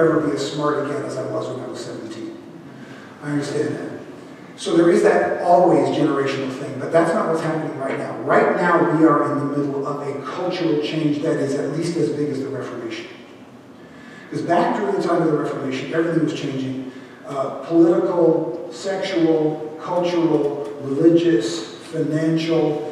ever be as smart again as I was when I was 17. I understand that. So there is that always generational thing, but that's not what's happening right now. Right now we are in the middle of a cultural change that is at least as big as the Reformation. Because back during the time of the Reformation, everything was changing. Political, sexual, cultural, religious, financial,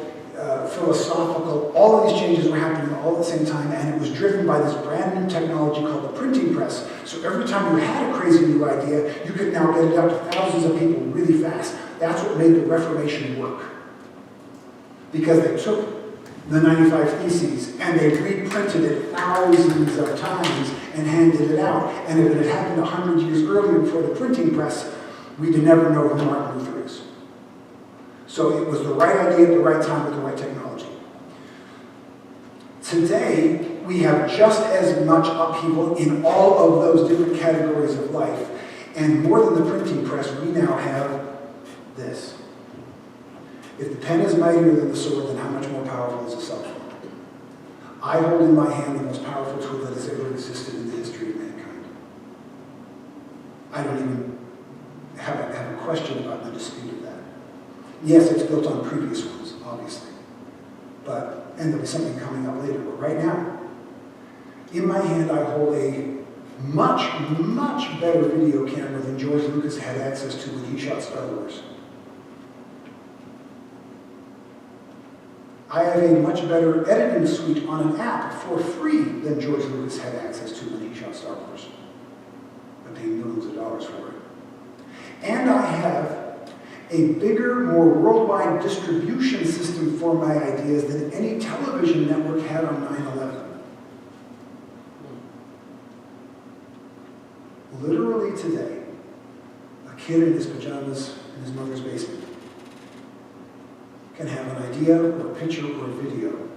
philosophical, all of these changes were happening all at the same time, and it was driven by this brand new technology called the printing press. So every time you had a crazy new idea, you could now get it out to thousands of people really fast. That's what made the Reformation work. Because they took the 95 Theses and they reprinted it thousands of times and handed it out. And if it had happened 100 years earlier before the printing press, we'd never know who Martin Luther is. So it was the right idea at the right time with the right technology. Today, we have just as much upheaval in all of those different categories of life. And more than the printing press, we now have this. If the pen is mightier than the sword, then how much more powerful is a cell phone? I hold in my hand the most powerful tool that has ever existed in the history of mankind. I don't even have a question about the dispute of that. Yes, it's built on previous ones, obviously. And there'll be something coming up later. But right now, in my hand, I hold a much, much better video camera than George Lucas had access to when he shot Star Wars. I have a much better editing suite on an app for free than George Lucas had access to when he shot Star Wars. I'm paying millions of dollars for it. And I have a bigger, more worldwide distribution system for my ideas than any television network had on 9/11. Literally today, a kid in his pajamas in his mother's basement can have an idea or a picture or a video,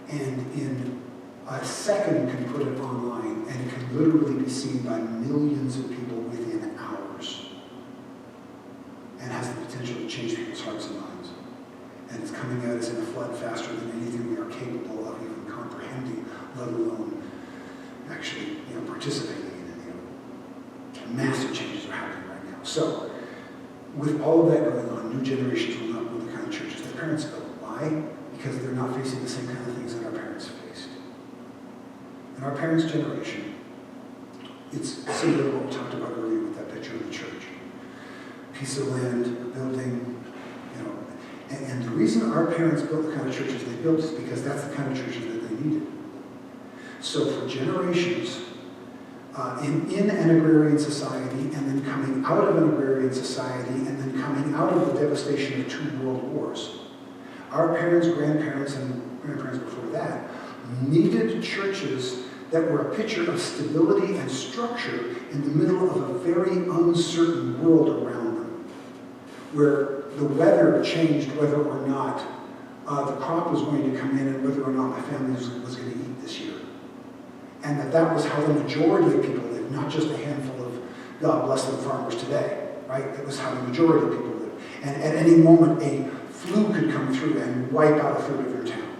and in a second can put it online, and it can literally be seen by millions of people within hours, and has the potential to change people's hearts and minds. And it's coming at us in a flood faster than anything we are capable of even comprehending, let alone actually participating in it. Massive changes are happening right now. So, with all of that going on, new generations will not build the kind of churches their parents built. Why? Because they're not facing the same kind of things that our parents faced. In our parents' generation, it's similar to what we talked about earlier with that picture of the church. A piece of land, a building, and the reason our parents built the kind of churches they built is because that's the kind of churches that they needed. So for generations, in an agrarian society, and then coming out of an agrarian society, and then coming out of the devastation of 2 world wars, our parents, grandparents, and grandparents before that needed churches that were a picture of stability and structure in the middle of a very uncertain world around them, where the weather changed whether or not the crop was going to come in and whether or not my family was going to eat this year. And that was how the majority of people lived, not just a handful of, God bless them, farmers today, right? That was how the majority of people lived. And at any moment, a flu could come through and wipe out a third of your town,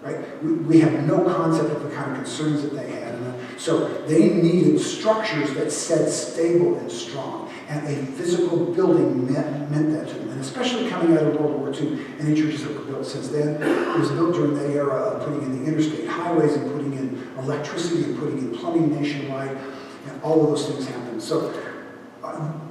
right? We have no concept of the kind of concerns that they had. So they needed structures that said stable and strong. And a physical building meant that to them. And especially coming out of World War II, any churches that were built since then, it was built during that era of putting in the interstate highways and putting in a electricity and putting in plumbing nationwide, and all of those things happened. So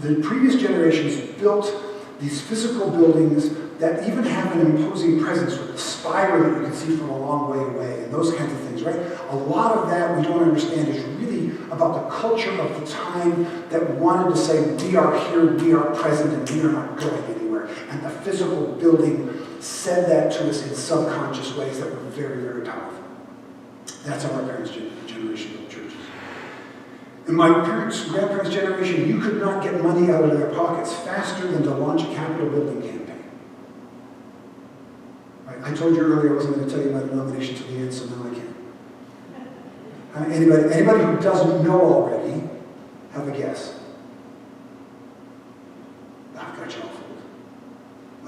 the previous generations built these physical buildings that even have an imposing presence with the spire that you can see from a long way away and those kinds of things, right? A lot of that we don't understand is really about the culture of the time that wanted to say, we are here, we are present, and we are not going anywhere. And the physical building said that to us in subconscious ways that were very, very powerful. That's how our parents' generation built churches. In my parents' grandparents' generation, you could not get money out of their pockets faster than to launch a Capitol building campaign. Right? I told you earlier I wasn't going to tell you my denomination to the end, so now I can. Anybody who doesn't know already, have a guess. I've got you all fooled.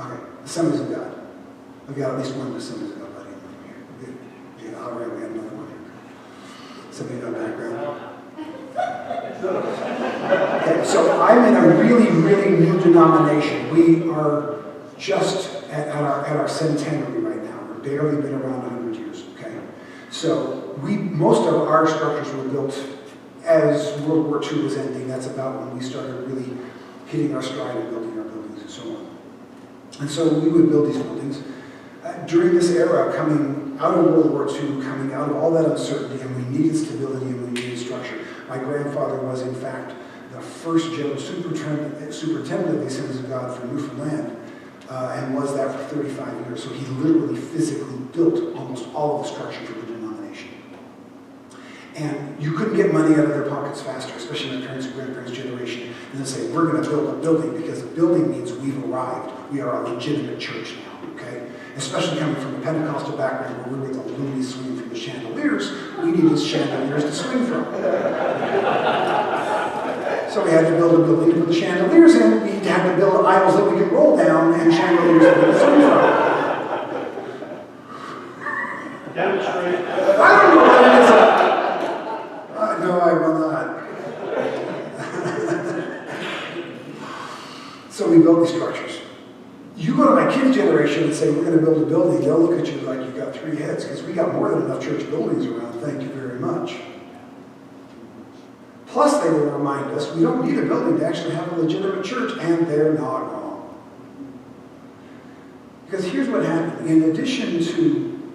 Okay, Assemblies of God. I've got at least one Assemblies of God buddy here. Yeah, all right, we have another one here. Somebody in our background. Okay, so I'm in a really, really new denomination. We are just at our centenary right now. We've barely been around 100 years, okay? So most of our structures were built as World War II was ending. That's about when we started really hitting our stride and building our buildings and so on. And so we would build these buildings. During this era, coming out of World War II, coming out of all that uncertainty, and we needed stability and we needed structure. My grandfather was, in fact, the first general superintendent of the Assemblies of God for Newfoundland, and was that for 35 years. So he literally, physically built almost all of the structure for the denomination. And you couldn't get money out of their pockets faster, especially my parents' and grandparents' generation, and then say, we're going to build a building, because a building means we've arrived. We are a legitimate church now, okay? Especially coming from a Pentecostal background where we were the loony swing from the chandeliers, we needed chandeliers to swing from. So we had to build a building to put the chandeliers in. We had to build aisles that we could roll down and chandeliers that we could swing from. Demonstrate. I don't know what it is. No, I will not. So we built these structures. You go to my kids' generation and say, we're going to build a building, they'll look at you like you've got three heads, because we got more than enough church buildings around, thank you very much. Plus, they will remind us, we don't need a building to actually have a legitimate church, and they're not wrong. Because here's what happened. In addition to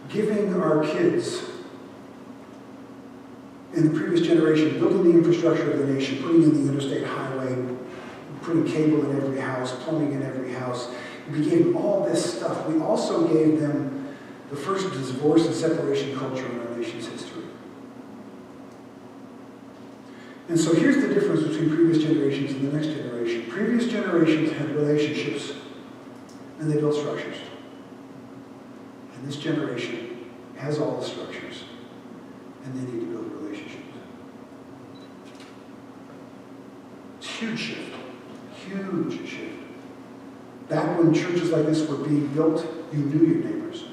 giving our kids, in the previous generation, building the infrastructure of the nation, putting in the interstate highway, putting cable in every house, plumbing in every house. We gave them all this stuff. We also gave them the first divorce and separation culture in our nation's history. And so here's the difference between previous generations and the next generation. Previous generations had relationships and they built structures. And this generation has all the structures and they need to build relationships. It's a huge shift. Huge shift. Back when churches like this were being built, you knew your neighbors.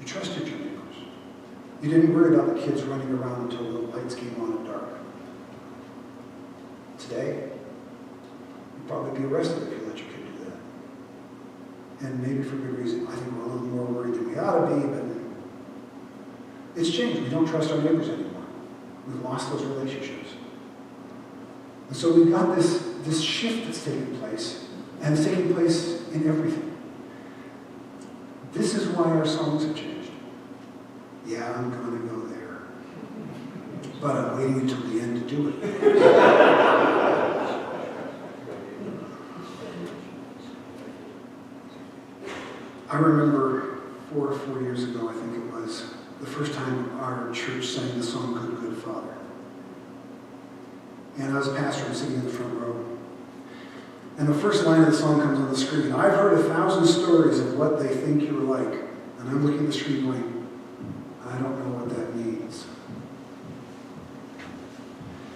You trusted your neighbors. You didn't worry about the kids running around until the lights came on at dark. Today, you'd probably be arrested if you let your kid do that. And maybe for good reason. I think we're a little more worried than we ought to be, but it's changed. We don't trust our neighbors anymore. We've lost those relationships. And so we've got this shift that's taking place, and it's taking place in everything. This is why our songs have changed. Yeah, I'm going to go there. But I'm waiting until the end to do it. I remember 4 years ago, I think it was, the first time our church sang the song, Good, Good Father. And I was a pastor, I'm sitting in the front row. And the first line of the song comes on the screen. I've heard 1,000 stories of what they think you're like. And I'm looking at the screen going, I don't know what that means.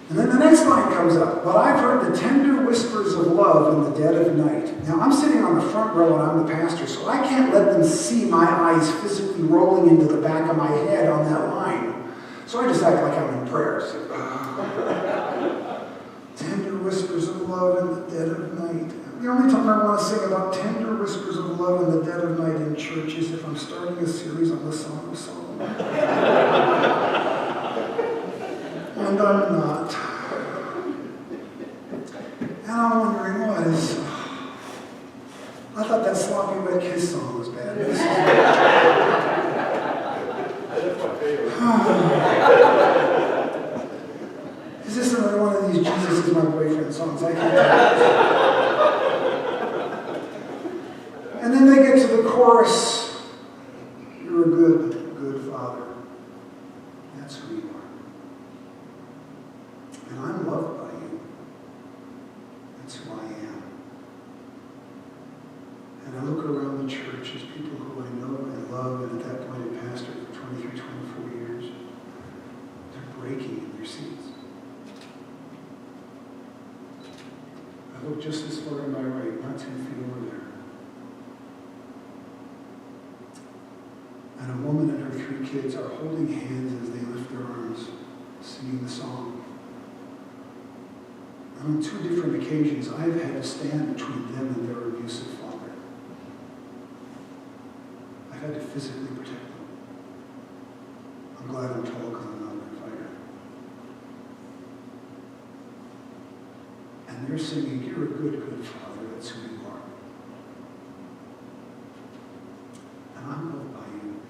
And then the next line comes up. But I've heard the tender whispers of love in the dead of night. Now I'm sitting on the front row and I'm the pastor, so I can't let them see my eyes physically rolling into the back of my head on that line. So I just act like I'm in prayer. So, tender whispers of love in the dead of night. The only time I want to sing about tender whispers of love in the dead of night in church is if I'm starting a series on the Song of Solomon. I'm not. And I'm wondering, what is... I thought that Sloppy Wet Kiss song was bad. This is... That's my favorite. Is this another one of these Jesus is my boyfriend songs? I can't tell. And then they get to the chorus. You're a good, good father. That's who you are. And I'm loved by you. That's who I am. And I look around the church as people who I know and love, and at that point I pastored for 23, 24 years. They're breaking in their seats. I look just as far to my right, not 10 feet over there. And a woman and her 3 kids are holding hands as they lift their arms, singing the song. And on 2 different occasions, I've had to stand between them and their abusive father. I've had to physically protect them. I'm glad I'm tall because I'm not a fighter. And they're singing, you're a good, good father, that's who you are. And I'm loved by you.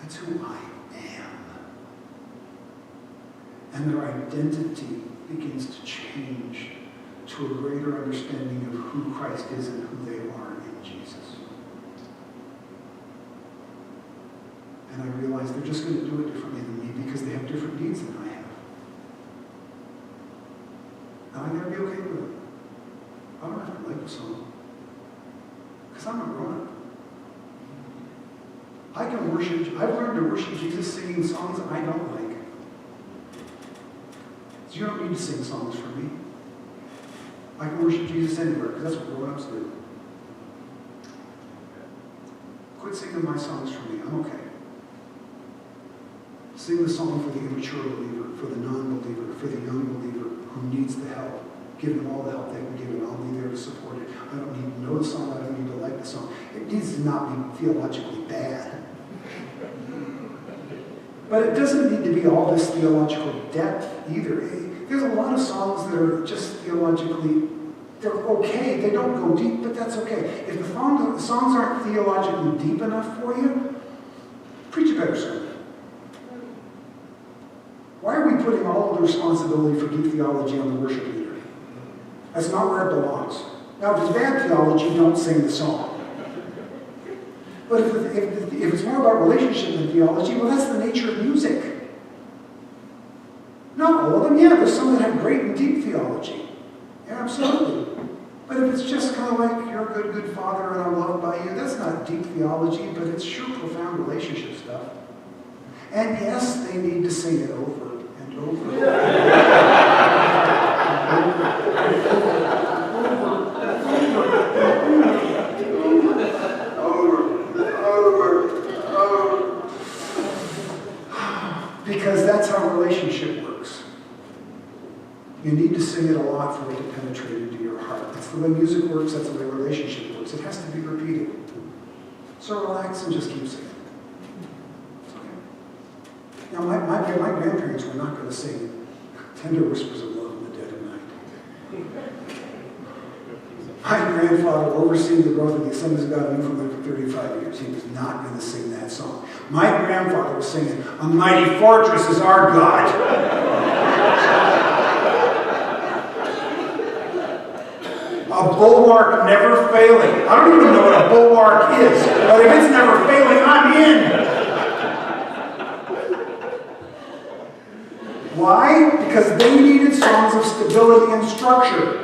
That's who I am. And their identity begins to change to a greater understanding of who Christ is and who they are in Jesus. And I realize they're just going to do it differently than me because they have different needs than I have. And I'm going to be okay with it. I don't have to like the song. Because I'm a grown-up. I can worship, I've learned to worship Jesus singing songs I don't like. So you don't need to sing songs for me. I can worship Jesus anywhere, because that's what grown-ups do. Quit singing my songs for me, I'm okay. Sing the song for the immature believer, for the non-believer, for the young believer who needs the help. Give them all the help they can give, and I'll be there to support it. I don't need to know the song, I don't need to like the song. It needs to not be theologically bad. But it doesn't need to be all this theological depth either. There's a lot of songs that are just theologically, they're okay. They don't go deep, but that's okay. If the songs aren't theologically deep enough for you, preach a better sermon. Why are we putting all of the responsibility for deep theology on the worship leader? That's not where it belongs. Now, if it's bad theology, don't sing the song. But if it's more about relationship than theology, well, that's the nature of music. Not all of them. Yeah, there's some that have great and deep theology. Yeah, absolutely. But if it's just kind of like, you're a good, good father and I'm loved by you, that's not deep theology, but it's sure profound relationship stuff. And yes, they need to sing it over and over. Because that's how relationship works. You need to sing it a lot for it to penetrate into your heart. That's the way music works, that's the way relationship works. It has to be repeated. So relax and just keep singing. It's okay. Now, my grandparents were not going to sing Tender Whispers of Love in the Dead of Night. My grandfather, overseeing the growth of the Assemblies of God in Newfoundland for 35 years, he was not going to sing that song. My grandfather was singing, "A Mighty Fortress is Our God." A bulwark never failing. I don't even know what a bulwark is, but if it's never failing, I'm in. Why? Because they needed songs of stability and structure.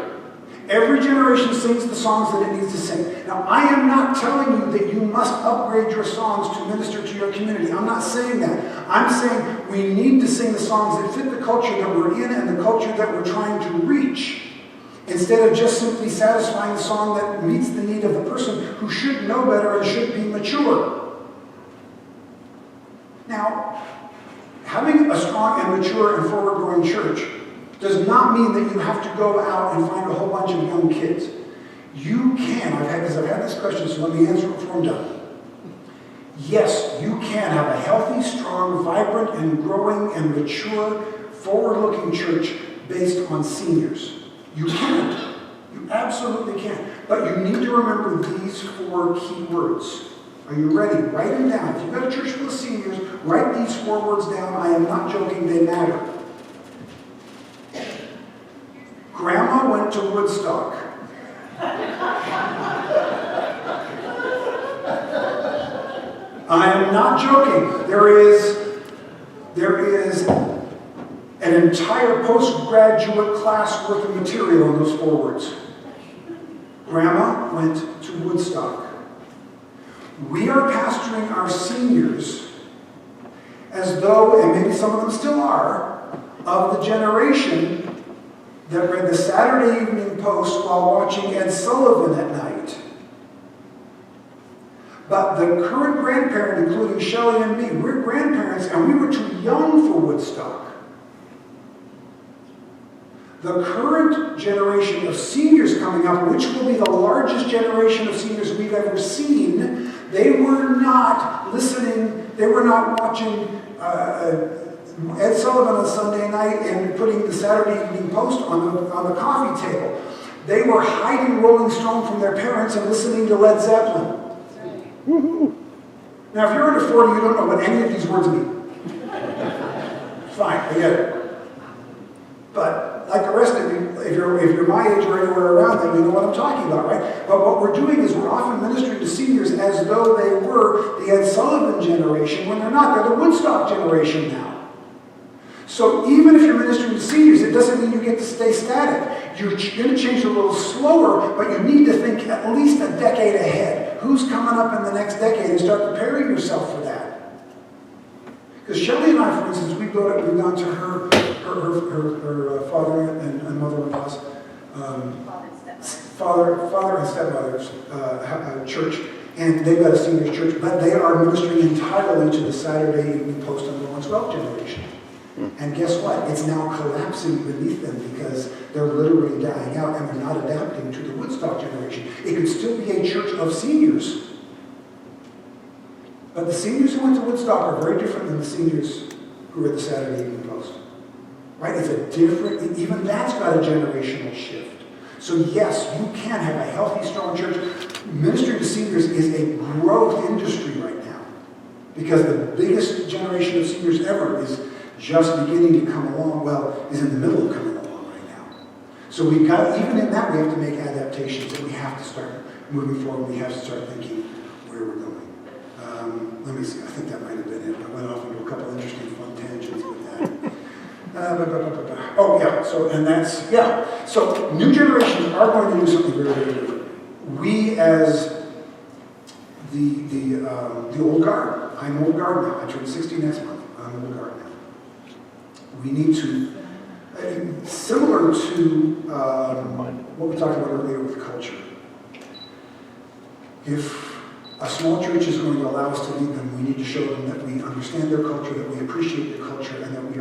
Every generation sings the songs that it needs to sing. Now, I am not telling you that you must upgrade your songs to minister to your community. I'm not saying that. I'm saying we need to sing the songs that fit the culture that we're in and the culture that we're trying to reach, instead of just simply satisfying the song that meets the need of the person who should know better and should be mature. Now, having a strong and mature and forward-going church does not mean that you have to go out and find a whole bunch of young kids. You can, I've had this question, so let me answer it before I'm done. Yes, you can have a healthy, strong, vibrant, and growing and mature, forward-looking church based on seniors. You can. You absolutely can. But you need to remember these 4 key words. Are you ready? Write them down. If you've got a church full of seniors, write these 4 words down. I am not joking, they matter. Grandma went to Woodstock. I am not joking. There is an entire postgraduate class worth of material in those 4 words. Grandma went to Woodstock. We are pastoring our seniors as though, and maybe some of them still are, of the generation that read the Saturday Evening Post while watching Ed Sullivan at night. But the current grandparent, including Shelley and me, we're grandparents and we were too young for Woodstock. The current generation of seniors coming up, which will be the largest generation of seniors we've ever seen, they were not listening, they were not watching Ed Sullivan on Sunday night and putting the Saturday Evening Post on the coffee table. They were hiding Rolling Stone from their parents and listening to Led Zeppelin. Woo-hoo. Now, if you're under 40, you don't know what any of these words mean. Fine, I get it. But like the rest of you, if you're my age or anywhere around them, you know what I'm talking about, right? But what we're doing is we're often ministering to seniors as though they were the Ed Sullivan generation when they're not. They're the Woodstock generation now. So even if you're ministering to seniors, it doesn't mean you get to stay static. You're going to change a little slower, but you need to think at least a decade ahead. Who's coming up in the next decade and start preparing yourself for that? Because Shelley and I, for instance, we've gone to her father and mother-in-law's father and stepmother's church, and they've got a seniors church, but they are ministering entirely to the Saturday Evening Post and Lawrence Welk generation. And guess what? It's now collapsing beneath them because they're literally dying out and they're not adapting to the Woodstock generation. It could still be a church of seniors. But the seniors who went to Woodstock are very different than the seniors who read the Saturday Evening Post. Right? It's a different, even that's got a generational shift. So yes, you can have a healthy, strong church. Ministry to seniors is a growth industry right now because the biggest generation of seniors ever is just beginning to come along, is in the middle of coming along right now. So we've got, even in that, we have to make adaptations and we have to start moving forward. We have to start thinking where we're going. Let me see, I think that might have been it. I went off into a couple interesting fun tangents with that. Oh yeah, so new generations are going to do something very, very different. We as the old guard, I'm old guard now, I turn 60 next month, I'm old guard now. We need to, similar to what we talked about earlier with culture. If a small church is going to allow us to lead them, we need to show them that we understand their culture, that we appreciate their culture, and that we